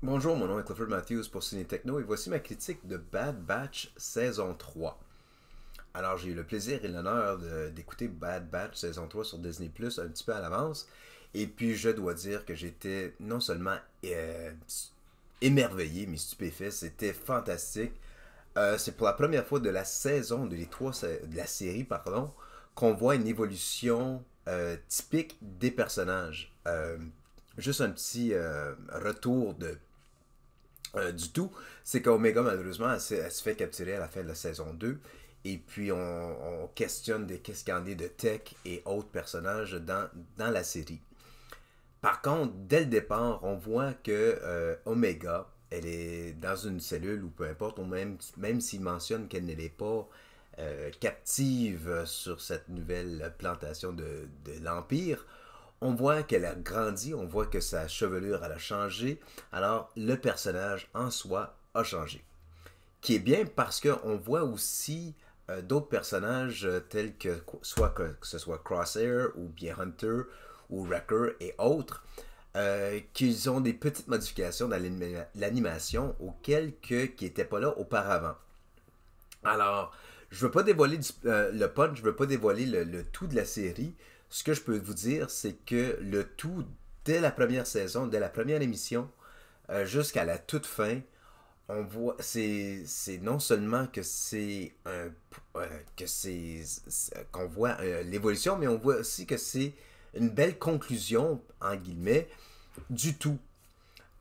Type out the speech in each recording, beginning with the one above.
Bonjour, mon nom est Clifford Matthews pour Ciné Techno et voici ma critique de Bad Batch saison 3. Alors, j'ai eu le plaisir et l'honneur d'écouter Bad Batch saison 3 sur Disney Plus un petit peu à l'avance. Et puis, je dois dire que j'étais non seulement émerveillé, mais stupéfait. C'était fantastique. C'est pour la première fois de la saison, de la série, pardon, qu'on voit une évolution typique des personnages. Juste un petit retour du tout, c'est qu'Omega, malheureusement, elle se fait capturer à la fin de la saison 2. Et puis, on questionne qu'est-ce qu'il y en est de Tech et autres personnages dans la série. Par contre, dès le départ, on voit que Omega, elle est dans une cellule ou peu importe, ou même s'il mentionne qu'elle n'est pas captive sur cette nouvelle plantation de l'Empire, on voit qu'elle a grandi, on voit que sa chevelure elle a changé, alors le personnage en soi a changé. Qui est bien parce qu'on voit aussi d'autres personnages tels que ce soit Crosshair ou bien Hunter ou Wrecker et autres, qu'ils ont des petites modifications dans l'animation auxquelles qui n'étaient pas là auparavant. Alors, je ne veux pas dévoiler le punch, je ne veux pas dévoiler le tout de la série. Ce que je peux vous dire, c'est que le tout, dès la première saison, dès la première émission, jusqu'à la toute fin, on voit, c'est non seulement que qu'on voit l'évolution, mais on voit aussi que c'est une belle conclusion, en guillemets, du tout.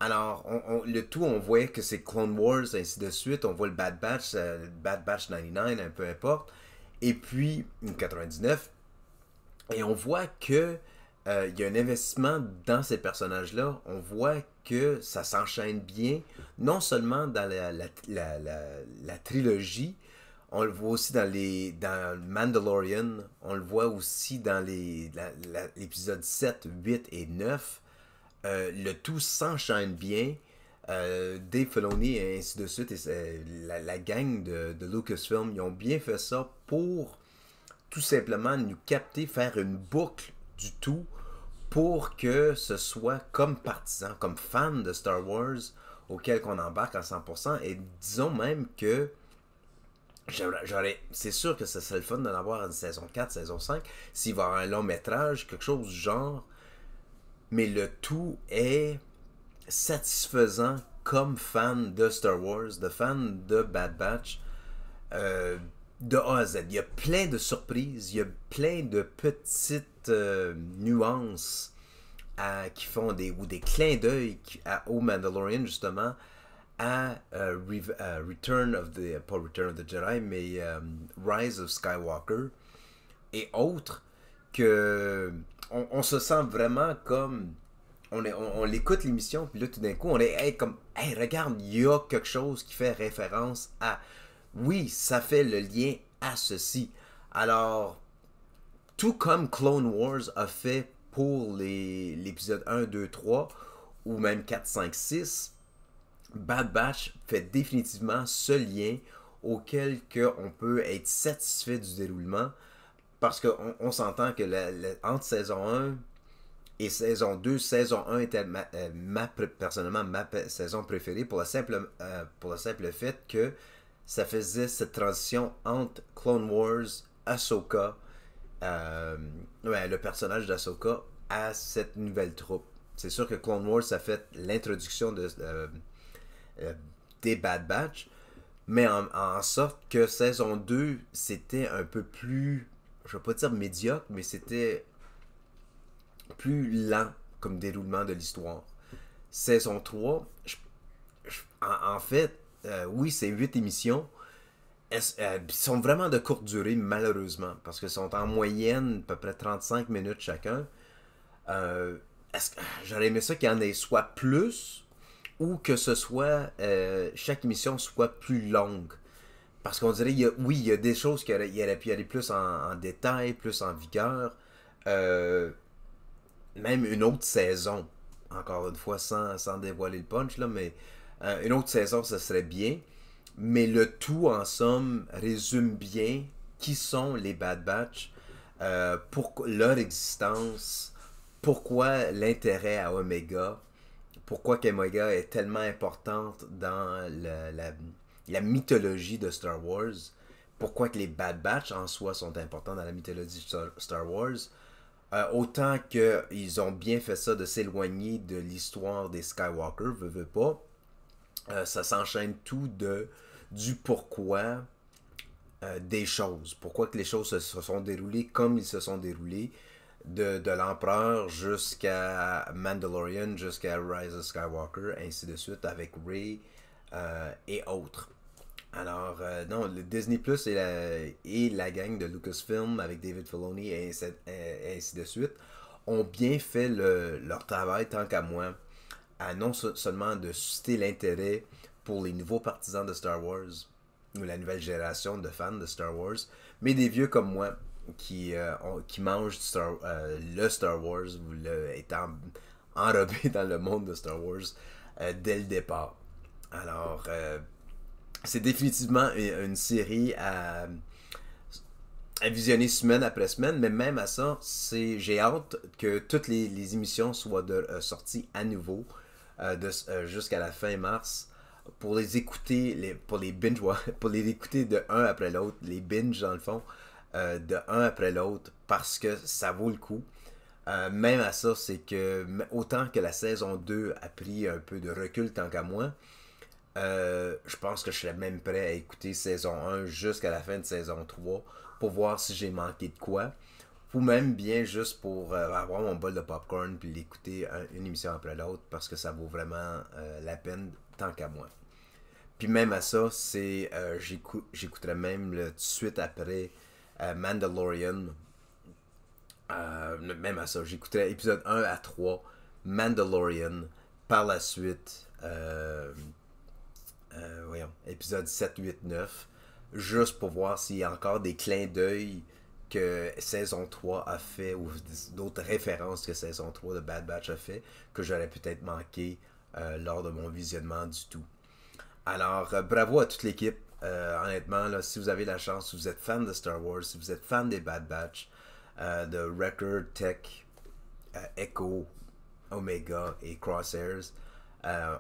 Alors, le tout, on voit que c'est Clone Wars, ainsi de suite. On voit le Bad Batch 99, un peu importe. Et puis, 99. Et on voit que il y a un investissement dans ces personnages-là. On voit que ça s'enchaîne bien, non seulement dans la trilogie, on le voit aussi dans Mandalorian, on le voit aussi dans l'épisode 7, 8 et 9. Le tout s'enchaîne bien. Dave Filoni et ainsi de suite, et la gang de Lucasfilm, ils ont bien fait ça pour tout simplement nous capter, faire une boucle du tout pour que ce soit comme partisan, comme fan de Star Wars auquel qu'on embarque à 100%. Et disons même que c'est sûr que ce serait le fun d'en avoir une saison 4, saison 5, s'il va y avoir un long métrage, quelque chose du genre. Mais le tout est satisfaisant comme fan de Star Wars, de fan de Bad Batch, euh, de A à Z. Il y a plein de surprises, il y a plein de petites nuances qui font ou des clins d'œil au Mandalorian, justement, à Return of the, pas Return of the Jedi, mais Rise of Skywalker et autres, que on se sent vraiment comme on l'écoute l'émission, puis là tout d'un coup on est hey, comme hey, regarde, il y a quelque chose qui fait référence à, oui, ça fait le lien à ceci. Alors, tout comme Clone Wars a fait pour l'épisode 1, 2, 3 ou même 4, 5, 6, Bad Batch fait définitivement ce lien auquel on peut être satisfait du déroulement, parce qu'on s'entend que entre saison 1 et saison 1 était personnellement ma saison préférée pour le simple fait que ça faisait cette transition entre Clone Wars, Ahsoka, le personnage d'Ahsoka à cette nouvelle troupe. C'est sûr que Clone Wars, ça fait l'introduction euh, des Bad Batch, mais en sorte que saison 2, c'était un peu plus, je ne vais pas dire médiocre, mais c'était plus lent comme déroulement de l'histoire. Saison 3, en fait, oui, c'est 8 émissions. Ils sont vraiment de courte durée, malheureusement, parce qu'ils sont en moyenne à peu près 35 minutes chacun. Euh, J'aurais aimé ça qu'il y en ait soit plus, ou que ce soit chaque émission soit plus longue. Parce qu'on dirait, oui, il y a des choses qui auraient pu aller plus en détail, plus en vigueur. Euh, Même une autre saison, encore une fois, sans dévoiler le punch, là, mais une autre saison, ça serait bien. Mais le tout, en somme, résume bien qui sont les Bad Batch, pour leur existence, pourquoi l'intérêt à Omega, pourquoi qu'Omega est tellement importante dans la mythologie de Star Wars, pourquoi que les Bad Batch en soi sont importants dans la mythologie de Star Wars. Autant qu'ils ont bien fait ça de s'éloigner de l'histoire des Skywalker, veut pas. Ça s'enchaîne tout du pourquoi des choses. Pourquoi que les choses se sont déroulées comme ils se sont déroulées. De l'Empereur jusqu'à Mandalorian, jusqu'à Rise of Skywalker, ainsi de suite, avec Rey et autres. Alors, non, le Disney Plus et la gang de Lucasfilm avec David Filoni et ainsi de suite ont bien fait leur travail, tant qu'à moi, à non seulement de susciter l'intérêt pour les nouveaux partisans de Star Wars ou la nouvelle génération de fans de Star Wars, mais des vieux comme moi qui mangent le Star Wars étant enrobé dans le monde de Star Wars dès le départ. Alors, c'est définitivement une série à visionner semaine après semaine, mais même à ça, j'ai hâte que toutes les émissions soient sorties à nouveau jusqu'à la fin mars pour les écouter, pour les binge, pour les écouter de un après l'autre, les binge dans le fond, de un après l'autre, parce que ça vaut le coup. Même à ça, c'est que autant que la saison 2 a pris un peu de recul tant qu'à moi, je pense que je serais même prêt à écouter saison 1 jusqu'à la fin de saison 3 pour voir si j'ai manqué de quoi. Ou même bien juste pour avoir mon bol de popcorn puis l'écouter une émission après l'autre parce que ça vaut vraiment la peine tant qu'à moi. Puis même à ça, j'écouterais même tout de suite après Mandalorian. Même à ça, j'écouterais épisode 1 à 3, Mandalorian, par la suite, épisode 7, 8, 9, juste pour voir s'il y a encore des clins d'œil que saison 3 a fait ou d'autres références que saison 3 de Bad Batch a fait que j'aurais peut-être manqué lors de mon visionnement du tout. Alors, bravo à toute l'équipe. Honnêtement, là, si vous avez la chance, si vous êtes fan de Star Wars, si vous êtes fan des Bad Batch, de Record, Tech, Echo, Omega et Crosshairs,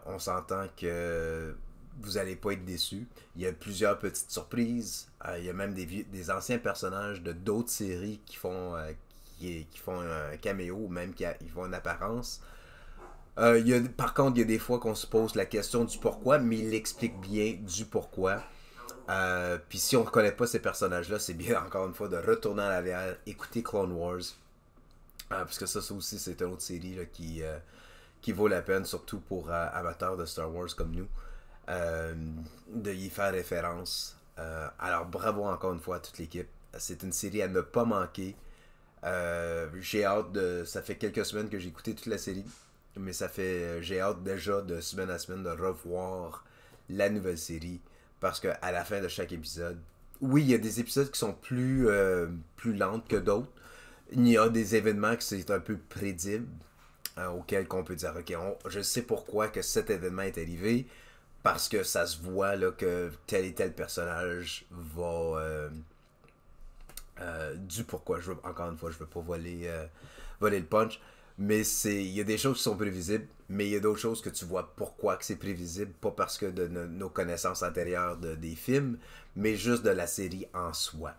on s'entend que vous n'allez pas être déçus. Il y a plusieurs petites surprises. Il y a même des anciens personnages de d'autres séries qui font un caméo ou même qui font une apparence. Par contre, il y a des fois qu'on se pose la question du pourquoi, mais il explique bien du pourquoi. Puis si on ne reconnaît pas ces personnages-là, c'est bien encore une fois de retourner en arrière, écouter Clone Wars. Parce que ça aussi, c'est une autre série là, qui vaut la peine, surtout pour amateurs de Star Wars comme nous, de y faire référence. Alors bravo encore une fois à toute l'équipe. C'est une série à ne pas manquer. J'ai hâte ça fait quelques semaines que j'ai écouté toute la série. Mais j'ai hâte déjà de semaine à semaine de revoir la nouvelle série. Parce qu'à la fin de chaque épisode, oui, il y a des épisodes qui sont plus lentes que d'autres. Il y a des événements qui sont un peu prédictibles, auxquels on peut dire, ok, je sais pourquoi que cet événement est arrivé, parce que ça se voit là, que tel et tel personnage va... du pourquoi. Encore une fois, je veux pas voler le punch. Mais il y a des choses qui sont prévisibles, mais il y a d'autres choses que tu vois pourquoi que c'est prévisible, pas parce que de nos connaissances antérieures des films, mais juste de la série en soi.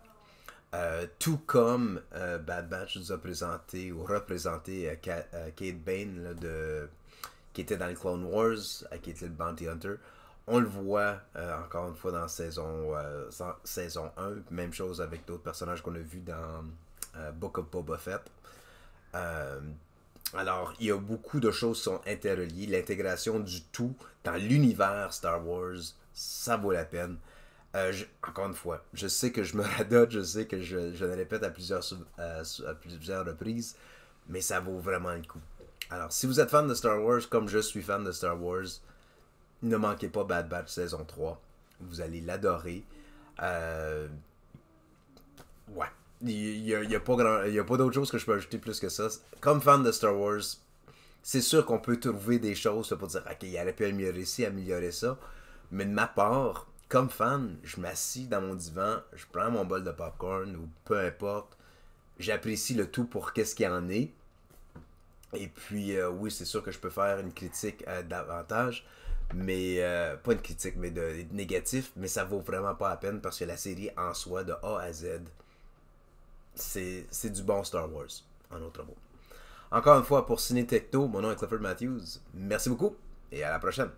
Tout comme Bad Batch nous a présenté ou représenté Cad Bane là, qui était dans le Clone Wars, qui était le Bounty Hunter. On le voit encore une fois dans saison 1, même chose avec d'autres personnages qu'on a vus dans Book of Boba Fett. Alors, il y a beaucoup de choses qui sont interreliées. L'intégration du tout dans l'univers Star Wars, ça vaut la peine. Encore une fois, je sais que je me radote, je sais que je le répète à plusieurs reprises, mais ça vaut vraiment le coup. Alors, si vous êtes fan de Star Wars, comme je suis fan de Star Wars, ne manquez pas Bad Batch saison 3. Vous allez l'adorer. Ouais. Il n'y a pas d'autre chose que je peux ajouter plus que ça. Comme fan de Star Wars, c'est sûr qu'on peut trouver des choses pour dire ok, il aurait pu améliorer ci, améliorer ça. Mais de ma part, comme fan, je m'assis dans mon divan, je prends mon bol de popcorn ou peu importe. J'apprécie le tout pour qu'est-ce qu'il y en est. Et puis, oui, c'est sûr que je peux faire une critique davantage, mais pas une critique, mais de négatif, mais ça vaut vraiment pas la peine parce que la série en soi, de A à Z, c'est du bon Star Wars, en autre mot. Encore une fois, pour Ciné Techno, mon nom est Clifford Matthews. Merci beaucoup et à la prochaine.